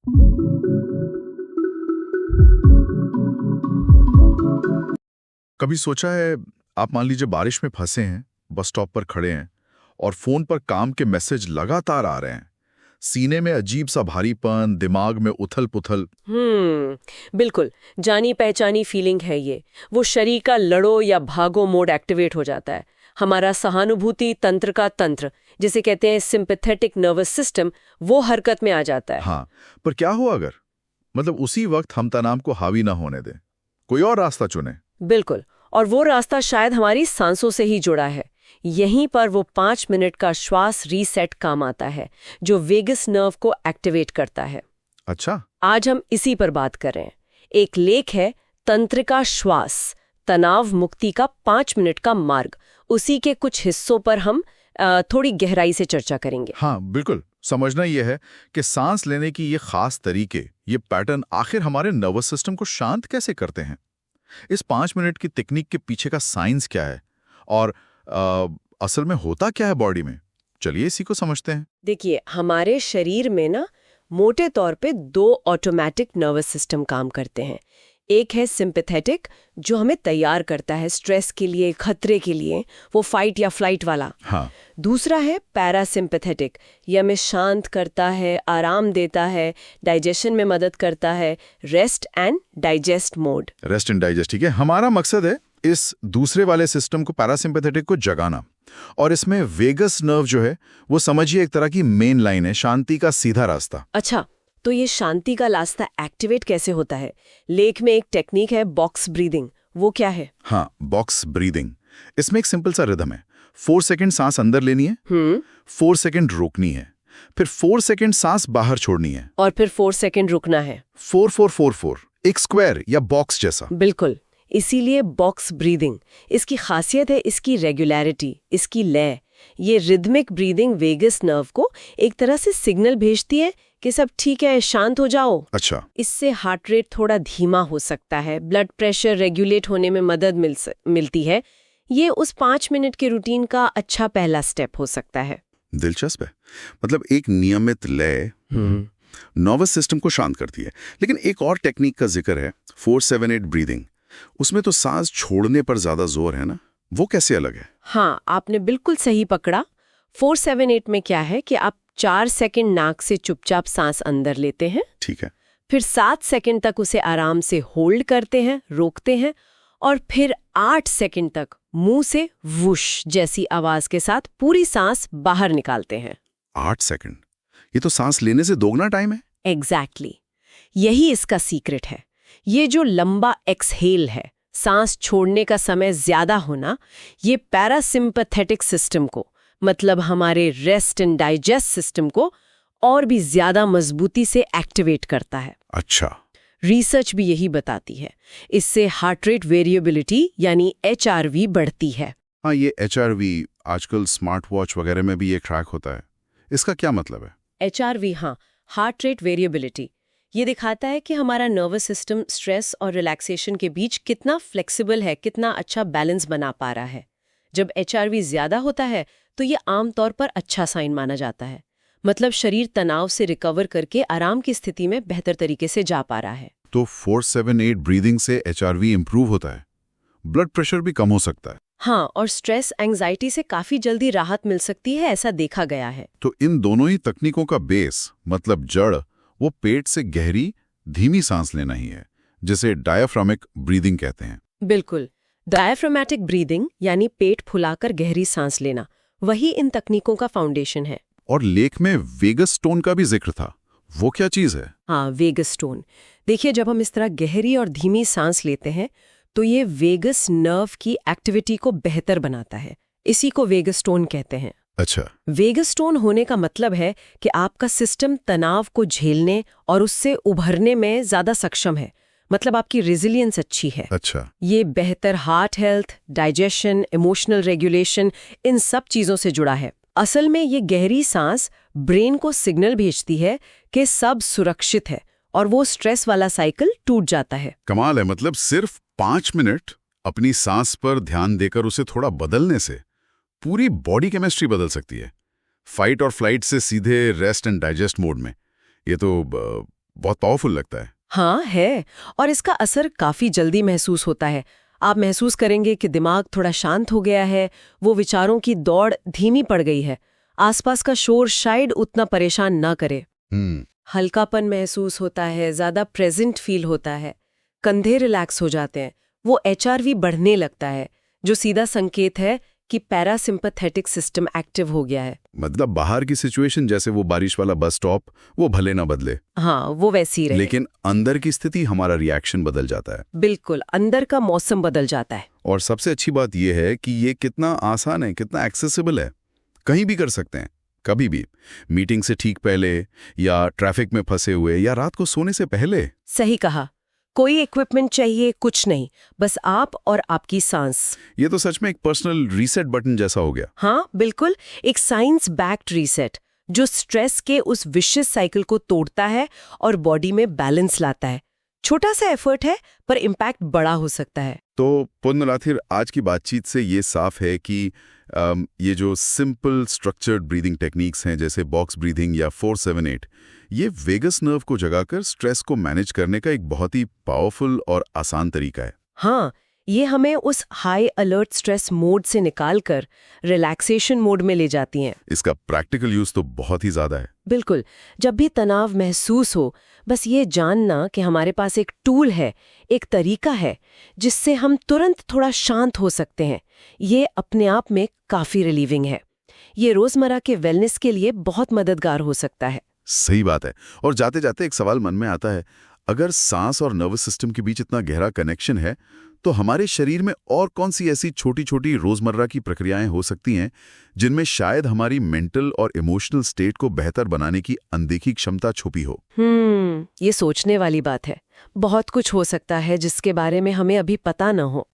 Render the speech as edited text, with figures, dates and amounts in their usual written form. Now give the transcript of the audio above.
कभी सोचा है, आप मान लीजिए बारिश में फंसे हैं, बस स्टॉप पर खड़े हैं और फोन पर काम के मैसेज लगातार आ रहे हैं। सीने में अजीब सा भारीपन, दिमाग में उथल-पुथल। बिल्कुल। जानी पहचानी फीलिंग है ये। वो शरीर का लड़ो या भागो मोड एक्टिवेट हो जाता है। हमारा सहानुभूति तंत्र का तंत्र, जिसे कहते हैं सिंपैथेटिक नर्वस सिस्टम, वो हरकत में आ जाता है। हाँ, पर क्या हो अगर मतलब उसी वक्त हम तनाव को हावी ना होने दें, कोई और रास्ता चुने? बिल्कुल। और वो रास्ता शायद हमारी सांसों से ही जुड़ा है। यहीं पर वो 5 मिनट का श्वास रीसेट काम आता है, जो वेगस नर्व को एक्टिवेट करता है। अच्छा। आज हम इसी पर बात कर रहे हैं। एक लेख है, तंत्रिका श्वास, तनाव मुक्ति का 5 मिनट का मार्ग। उसी के कुछ हिस्सों पर हम थोड़ी गहराई से चर्चा करेंगे। हाँ, बिल्कुल। समझना यह है कि सांस लेने की ये खास तरीके, ये पैटर्न आखिर हमारे नर्वस सिस्टम को शांत कैसे करते हैं। इस 5 मिनट की टेक्निक के पीछे का साइंस क्या है और असल में होता क्या है बॉडी में। चलिए इसी को समझते हैं। देखिए, हमारे शरीर में ना मोटे तौर पे 2 ऑटोमेटिक नर्वस सिस्टम काम करते हैं। एक है सिंपैथेटिक, जो हमें तैयार करता है स्ट्रेस के लिए, खतरे के लिए, वो फाइट या फ्लाइट वाला। हाँ। दूसरा है पैरासिम्पैथेटिक, ये हमें शांत करता है, आराम देता है, डाइजेशन में मदद करता है, rest and digest mode. Rest and digest, ठीक है। हमारा मकसद है इस दूसरे वाले सिस्टम को, पैरासिम्पैथेटिक को जगाना। और इसमें वेगस नर्व जो है वो समझिए एक तरह की मेन लाइन है, शांति का सीधा रास्ता। अच्छा, तो ये शांति का रास्ता एक्टिवेट कैसे होता है? लेख में एक टेक्निक है बॉक्स ब्रीदिंग, वो क्या है? हाँ, बॉक्स ब्रीदिंग। इसमें एक सिंपल सा रिदम है। 4 सेकंड सांस अंदर लेनी है, 4 सेकंड रोकनी है, फिर 4 सेकंड सांस बाहर छोड़नी है, और फिर 4 सेकंड रुकना है। 4-4-4-4, एक स्क्वायर या बॉक्स जैसा। बिल्कुल, इसीलिए बॉक्स ब्रीदिंग। इसकी खासियत है इसकी रेगुलरिटी, इसकी लय। ये रिदमिक ब्रीदिंग वेगस नर्व को एक तरह से सिग्नल भेजती है कि सब ठीक है, शांत हो जाओ। अच्छा। इससे हार्ट रेट थोड़ा धीमा हो सकता है, ब्लड प्रेशर रेगुलेट होने में मदद मिलती है। ये उस 5 मिनट के रूटीन का अच्छा पहला स्टेप हो सकता है। दिलचस्प है। मतलब एक नियमित लय नर्वस सिस्टम को शांत करती है। लेकिन एक और टेक्निक का जिक्र है, 4-7-8 ब्रीदिंग। उसमें तो सांस छोड़ने पर ज्यादा जोर है ना, वो कैसे अलग है? हाँ, आपने बिल्कुल सही पकड़ा। 4-7-8 में क्या है कि आप 4 सेकंड नाक से चुपचाप सांस अंदर लेते हैं, ठीक है। फिर 7 सेकंड तक उसे आराम से होल्ड करते हैं, रोकते हैं, और फिर 8 सेकंड तक मुंह से वुश जैसी आवाज के साथ पूरी सांस बाहर निकालते हैं। 8 सेकंड, ये तो सांस लेने से दोगुना टाइम है। एग्जैक्टली। यही इसका सीक्रेट है। ये जो लंबा एक्सहेल है, सांस छोड़ने का समय ज्यादा होना, ये पैरासिम्पैथेटिक सिस्टम को, मतलब हमारे रेस्ट एंड डाइजेस्ट सिस्टम को और भी ज्यादा मजबूती से एक्टिवेट करता है। अच्छा। रिसर्च भी यही बताती है। इससे हार्ट रेट वेरिएबिलिटी यानी HRV बढ़ती है। हाँ, ये HRV आजकल स्मार्ट वॉच वगैरह में भी ये ट्रैक होता है। इसका क्या मतलब है? HRV, हाँ, हार्ट रेट वेरिएबिलिटी। ये दिखाता है कि हमारा नर्वस सिस्टम स्ट्रेस और रिलैक्सेशन के बीच कितना फ्लेक्सिबल है, कितना अच्छा बैलेंस बना पा रहा है। जब HRV ज्यादा होता है तो ये आमतौर पर अच्छा साइन माना जाता है। मतलब शरीर तनाव से रिकवर करके आराम की स्थिति में बेहतर तरीके से जा पा रहा है। तो 4-7-8 ब्रीदिंग से HRV इंप्रूव होता है, ब्लड प्रेशर भी कम हो सकता है। हाँ, और स्ट्रेस एंजाइटी से काफी जल्दी राहत मिल सकती है, ऐसा देखा गया है। तो इन दोनों ही तकनीकों का बेस, मतलब जड़, वो पेट से गहरी धीमी सांस लेना ही है, जिसे डायाफ्रामिक ब्रीदिंग कहते हैं। बिल्कुल। डायाफ्रामेटिक ब्रीदिंग यानी पेट फुलाकर गहरी सांस लेना, वही इन तकनीकों का फाउंडेशन है। और लेख में वेगस टोन का भी जिक्र था, वो क्या चीज है? हाँ, वेगस टोन। देखिए, जब हम इस तरह गहरी और धीमी सांस लेते हैं तो ये वेगस नर्व की एक्टिविटी को बेहतर बनाता है। इसी को वेगस टोन कहते हैं। अच्छा। वेगस टोन होने का मतलब है कि आपका सिस्टम तनाव को झेलने और उससे उभरने में ज्यादा सक्षम है। मतलब आपकी रेजिलियंस अच्छी है। अच्छा। ये बेहतर heart health, digestion, emotional regulation, इन सब चीजों से जुड़ा है। असल में ये गहरी सांस ब्रेन को सिग्नल भेजती है कि सब सुरक्षित है और वो स्ट्रेस वाला साइकिल टूट जाता है। कमाल है। मतलब सिर्फ 5 मिनट अपनी सांस पर ध्यान देकर उसे थोड़ा बदलने से पूरी बॉडी केमिस्ट्री बदल सकती है। फाइट और फ्लाइट से सीधे रेस्ट एंड डाइजेस्ट मोड में। ये तो बहुत पावरफुल लगता है। हाँ है, और इसका असर काफी जल्दी महसूस होता है। आप महसूस करेंगे कि दिमाग थोड़ा शांत हो गया है, वो विचारों की दौड़ धीमी पड़ गई है, आसपास का शोर शायद उतना परेशान ना करे। हल्कापन महसूस होता है, ज्यादा प्रेजेंट फील होता है, कंधे रिलैक्स हो जाते हैं, वो एचआरवी बढ़ने लगता है, जो सीधा संकेत है कि पैरासिम्पैथेटिक सिस्टम एक्टिव हो गया है। मतलब बाहर की सिचुएशन, जैसे वो बारिश वाला बस स्टॉप, वो भले ना बदले, हाँ, वो वैसी रहे, लेकिन अंदर की स्थिति, हमारा रिएक्शन बदल जाता है। बिल्कुल, अंदर का मौसम बदल जाता है। और सबसे अच्छी बात यह है कि ये कितना आसान है, कितना एक्सेसिबल है। कहीं भी कर सकते हैं, कभी भी, मीटिंग से ठीक पहले, या ट्रैफिक में फंसे हुए, या रात को सोने से पहले। सही कहा, कोई इक्विपमेंट चाहिए कुछ नहीं, बस आप और आपकी सांस। ये तो सच में एक पर्सनल रीसेट बटन जैसा हो गया। हाँ बिल्कुल, एक साइंस बैक्ड रीसेट जो स्ट्रेस के उस विशियस साइकिल को तोड़ता है और बॉडी में बैलेंस लाता है। छोटा सा एफर्ट है, पर इम्पैक्ट बड़ा हो सकता है। तो पुण्यलाथिर, आज की बातचीत से ये साफ है कि ये जो सिंपल स्ट्रक्चर्ड ब्रीदिंग टेक्निक्स हैं, जैसे बॉक्स ब्रीदिंग या 4-7-8, ये वेगस नर्व को जगाकर स्ट्रेस को मैनेज करने का एक बहुत ही पावरफुल और आसान तरीका है। हाँ, ये हमें उस हाई अलर्ट स्ट्रेस मोड से निकालकर रिलैक्सेशन मोड में ले जाती हैं। इसका प्रैक्टिकल यूज तो बहुत ही ज्यादा है। बिल्कुल, जब भी तनाव महसूस हो, बस ये जानना कि हमारे पास एक टूल है, एक तरीका है, जिससे हम तुरंत थोड़ा शांत हो सकते हैं, ये अपने आप में काफी रिलीविंग है। ये रोजमर्रा के वेलनेस के लिए बहुत मददगार हो सकता है। सही बात है। और जाते जाते एक सवाल मन में आता है, अगर सांस और नर्वस सिस्टम के बीच इतना गहरा कनेक्शन है, तो हमारे शरीर में और कौन सी ऐसी छोटी छोटी रोजमर्रा की प्रक्रियाएं हो सकती हैं जिनमें शायद हमारी मेंटल और इमोशनल स्टेट को बेहतर बनाने की अनदेखी क्षमता छुपी हो? ये सोचने वाली बात है। बहुत कुछ हो सकता है जिसके बारे में हमें अभी पता न हो।